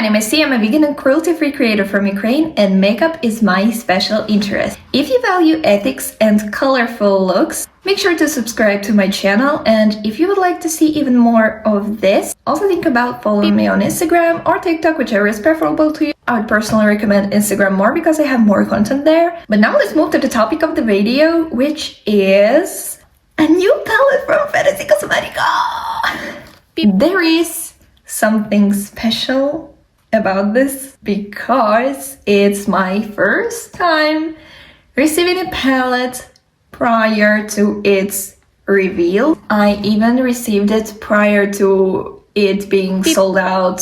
name is Siia, I'm a vegan and cruelty-free creator from Ukraine, and makeup is my special interest. If you value ethics and colorful looks, make sure to subscribe to my channel, and if you would like to see even more of this, also think about following me on Instagram or TikTok, whichever is preferable to you. I would personally recommend Instagram more because I have more content there. But now let's move to the topic of the video, which is a new palette from Fantasy Cosmetica. There is something special about this because it's my first time receiving a palette prior to its reveal. I even received it prior to it being sold out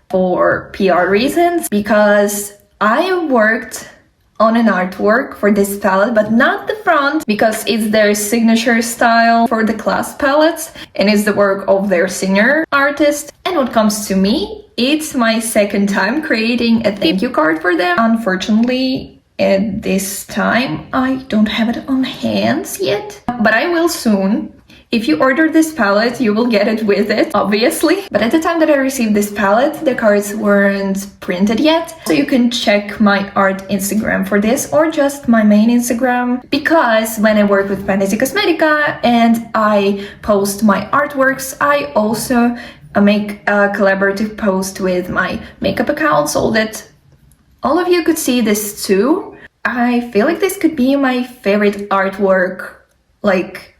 for PR reasons, because I worked on an artwork for this palette, but not the front, because it's their signature style for the class palettes and it's the work of their senior artist. And when it comes to me, it's my second time creating a thank you card for them. Unfortunately, at this time, I don't have it on hands yet, but I will soon. If you order this palette, you will get it with it, obviously. But at the time that I received this palette, the cards weren't printed yet. So you can check my art Instagram for this, or just my main Instagram. Because when I work with Fantasy Cosmetica and I post my artworks, I also make a collaborative post with my makeup account so that all of you could see this too. I feel like this could be my favorite artwork, like,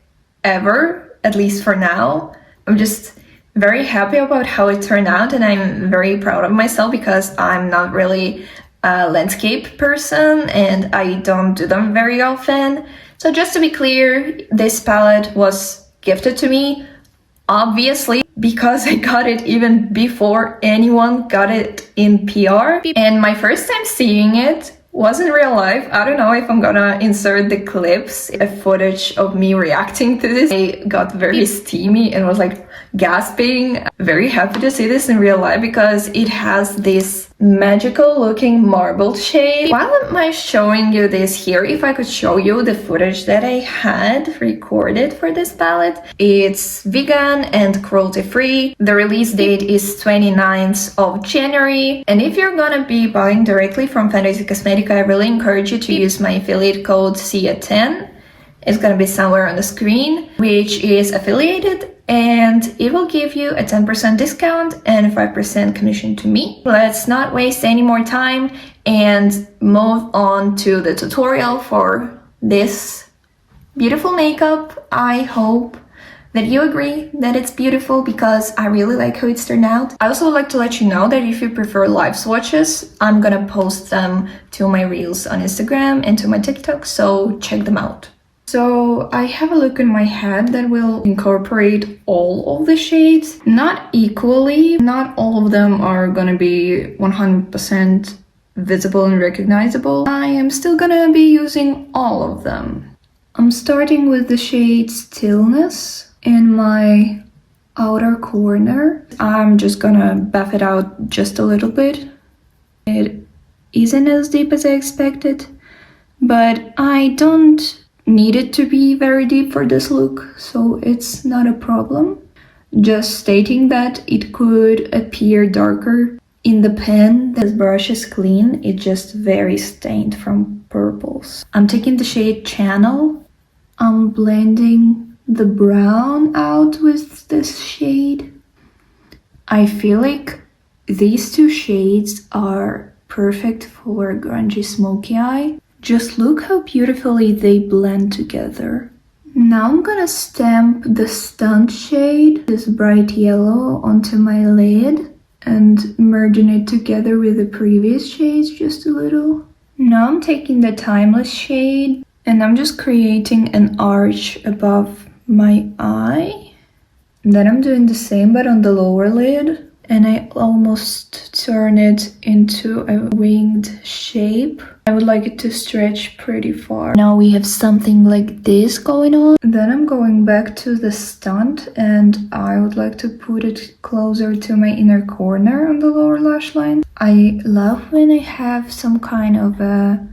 ever, at least for now. I'm just very happy about how it turned out, and I'm very proud of myself because I'm not really a landscape person and I don't do them very often. So just to be clear, this palette was gifted to me, obviously, because I got it even before anyone got it in PR. And my first time seeing it was in real life. I don't know if I'm gonna insert the clips, a footage of me reacting to this. I got very steamy and was like gasping. Very happy to see this in real life because it has this magical looking marbled shade. While I'm showing you this here, if I could show you the footage that I had recorded for this palette. It's vegan and cruelty free. The release date is 29th of January. And if you're gonna be buying directly from Fantasy Cosmetica, I really encourage you to use my affiliate code SIIA10. It's gonna be somewhere on the screen, which is affiliated, and it will give you a 10% discount and 5% commission to me. Let's not waste any more time and move on to the tutorial for this beautiful makeup. I hope that you agree that it's beautiful because I really like how it's turned out. I also would like to let you know that if you prefer live swatches, I'm gonna post them to my reels on Instagram and to my TikTok, so check them out. So I have a look in my head that will incorporate all of the shades, not equally. Not all of them are gonna be 100% visible and recognizable. I am still gonna be using all of them. I'm starting with the shade Stillness in my outer corner. I'm just gonna buff it out just a little bit. It isn't as deep as I expected, but I don't need it to be very deep for this look, so it's not a problem. Just stating that it could appear darker in the pen. This brush is clean, it's just very stained from purples. I'm taking the shade Channel. I'm blending the brown out with this shade. I feel like these two shades are perfect for grungy smoky eye. Just look how beautifully they blend together. Now I'm gonna stamp the Stunt shade, this bright yellow, onto my lid and merging it together with the previous shades just a little. Now I'm taking the Timeless shade and I'm just creating an arch above my eye. Then I'm doing the same but on the lower lid, and I almost turn it into a winged shape. I would like it to stretch pretty far. Now we have something like this going on. Then I'm going back to the Stunt and I would like to put it closer to my inner corner on the lower lash line. I love when I have some kind of a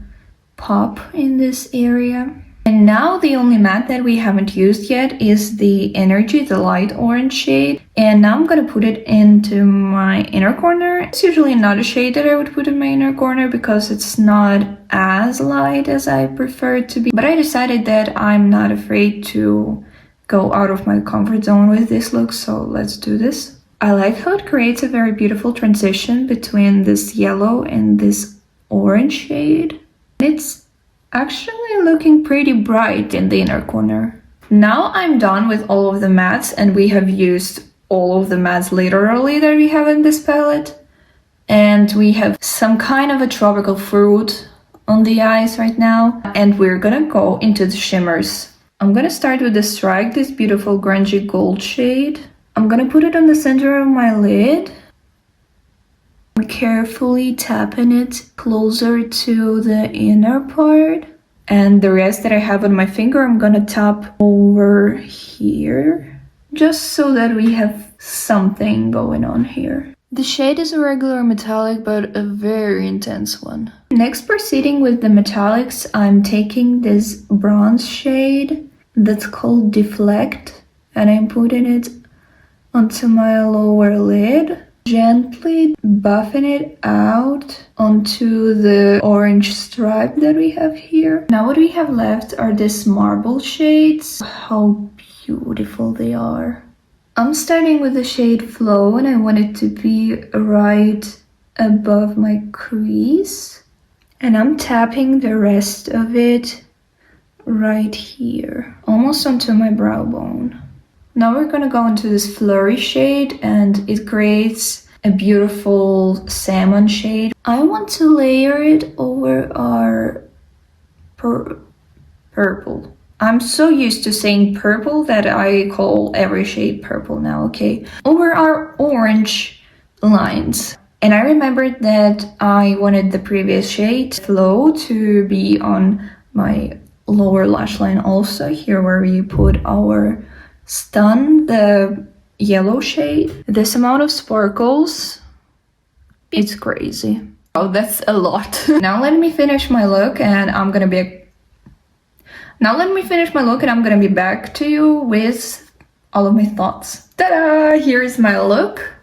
pop in this area. And now the only matte that we haven't used yet is the Energy, the light orange shade. And now I'm gonna put it into my inner corner. It's usually not a shade that I would put in my inner corner because it's not as light as I prefer it to be. But I decided that I'm not afraid to go out of my comfort zone with this look, so let's do this. I like how it creates a very beautiful transition between this yellow and this orange shade. It's actually looking pretty bright in the inner corner. Now I'm done with all of the mattes, and we have used all of the mattes literally that we have in this palette. And we have some kind of a tropical fruit on the eyes right now. And we're gonna go into the shimmers. I'm gonna start with the Strike, this beautiful grungy gold shade. I'm gonna put it on the center of my lid. I'm carefully tapping it closer to the inner part. And the rest that I have on my finger, I'm gonna tap over here. Just so that we have something going on here. The shade is a regular metallic, but a very intense one. Next, proceeding with the metallics, I'm taking this bronze shade that's called Deflect. And I'm putting it onto my lower lid. Gently buffing it out onto the orange stripe that we have here. Now what we have left are these marble shades. How beautiful they are. I'm starting with the shade Flow, and I want it to be right above my crease. And I'm tapping the rest of it right here, almost onto my brow bone. Now we're gonna go into this Flurry shade, and it creates a beautiful salmon shade. I want to layer it over our purple. I'm so used to saying purple that I call every shade purple now, okay? Over our orange lines. And I remembered that I wanted the previous shade, Flow, to be on my lower lash line also, here where we put our Stun, the yellow shade. This amount of sparkles, it's crazy. Oh, that's a lot. Now let me finish my look, and I'm gonna be back to you with all of my thoughts. Ta-da! Here's my look.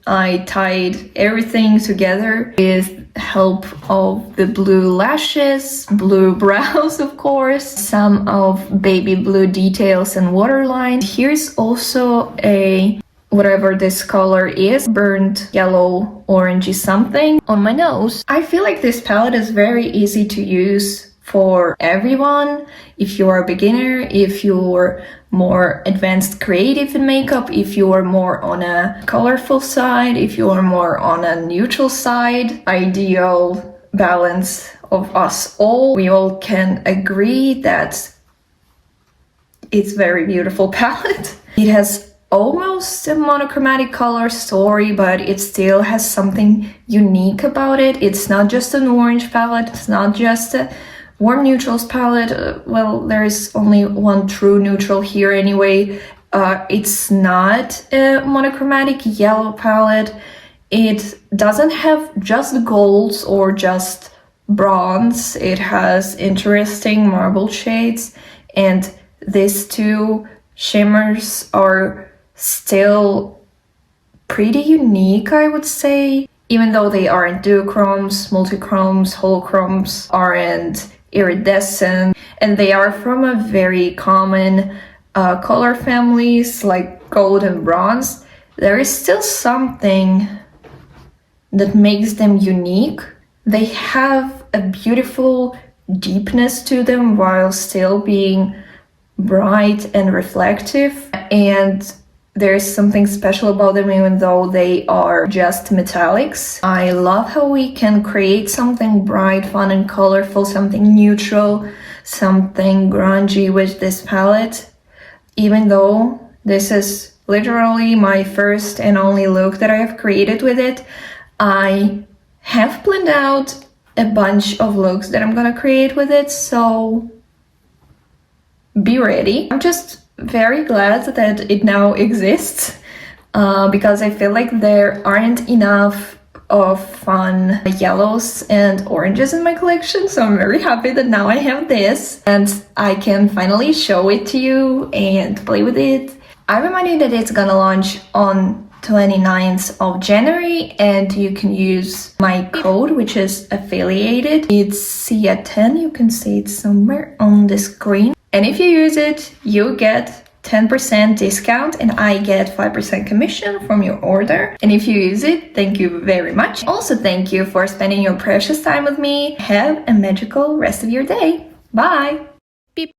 I tied everything together with help of the blue lashes, blue brows of course, some of baby blue details and waterline. Here's also a, whatever this color is, burnt yellow, orangey something on my nose. I feel like this palette is very easy to use for everyone. If you're a beginner, if you're more advanced creative in makeup, if you're more on a colorful side, if you're more on a neutral side, ideal balance of us all. We all can agree that it's a very beautiful palette. It has almost a monochromatic color story, but it still has something unique about it. It's not just an orange palette, it's not just a warm neutrals palette. Well, there is only one true neutral here anyway. It's not a monochromatic yellow palette. It doesn't have just golds or just bronze. It has interesting marble shades, and these two shimmers are still pretty unique, I would say. Even though they aren't duochromes, multichromes, holochromes, aren't iridescent, and they are from a very common color families like gold and bronze, there is still something that makes them unique. They have a beautiful deepness to them while still being bright and reflective, and there's something special about them even though they are just metallics. I love how we can create something bright, fun and colorful, something neutral, something grungy with this palette. Even though this is literally my first and only look that I have created with it, I have planned out a bunch of looks that I'm gonna create with it, so be ready. I'm just very glad that it now exists because I feel like there aren't enough of fun yellows and oranges in my collection, so I'm very happy that now I have this and I can finally show it to you and play with it. I remind you that it's gonna launch on 29th of January, and you can use my code, which is affiliated. It's SIIA10, you can see it somewhere on the screen. And if you use it, you get 10% discount and I get 5% commission from your order. And if you use it, thank you very much. Also, thank you for spending your precious time with me. Have a magical rest of your day. Bye!